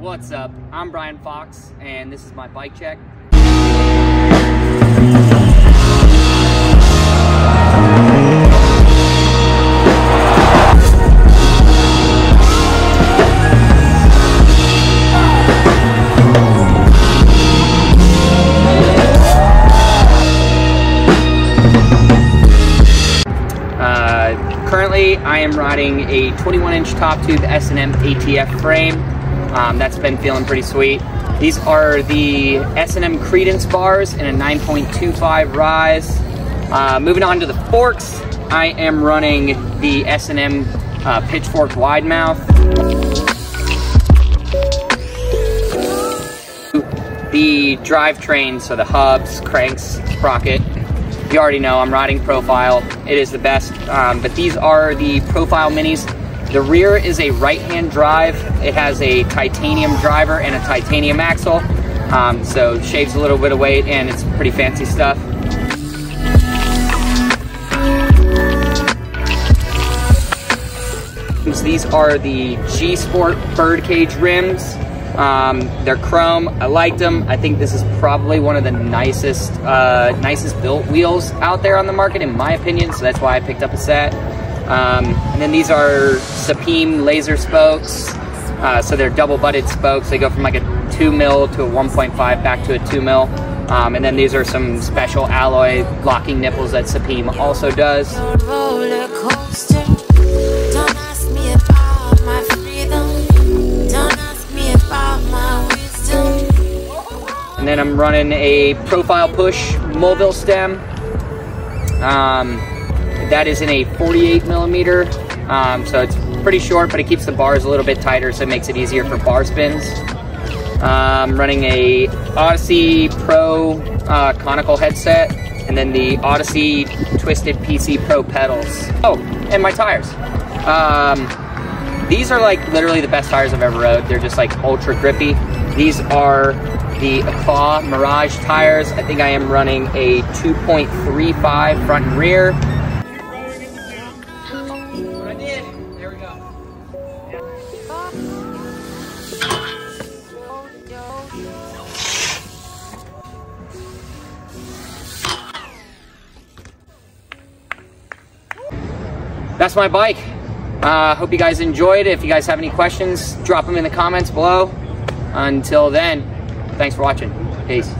What's up? I'm Brian Fox, and this is my bike check. Currently, I am riding a 21-inch top tube S&M ATF frame. That's been feeling pretty sweet. These are the S&M CREDENCE bars in a 9.25 rise. Moving on to the forks, I am running the S&M PITCHFORK WIDEMOUTH. The drivetrain, so the hubs, cranks, sprocket. You already know I'm riding profile. It is the best, but these are the profile minis. The rear is a right-hand drive. It has a titanium driver and a titanium axle, so it shaves a little bit of weight, and it's pretty fancy stuff. These are the GSPORT BIRDCAGE rims. They're chrome. I liked them. I think this is probably one of the nicest built wheels out there on the market, in my opinion, so that's why I picked up a set. And then these are SAPIM laser spokes. So they're double-butted spokes. They go from like a 2 mil to a 1.5 back to a 2 mil. And then these are some special alloy locking nipples that SAPIM also does. And then I'm running a profile push Mobile stem. That is in a 48 millimeter, so it's pretty short, but it keeps the bars a little bit tighter, so it makes it easier for bar spins. I'm running a ODYSSEY Pro conical headset, and then the ODYSSEY Twisted PC Pro pedals. Oh, and my tires. These are like literally the best tires I've ever rode. They're just like ultra grippy. These are the ECLAT MIRAGE tires. I think I am running a 2.35 front and rear. I did. There we go. That's my bike. Hope you guys enjoyed. If you guys have any questions, drop them in the comments below. Until then, thanks for watching. Peace.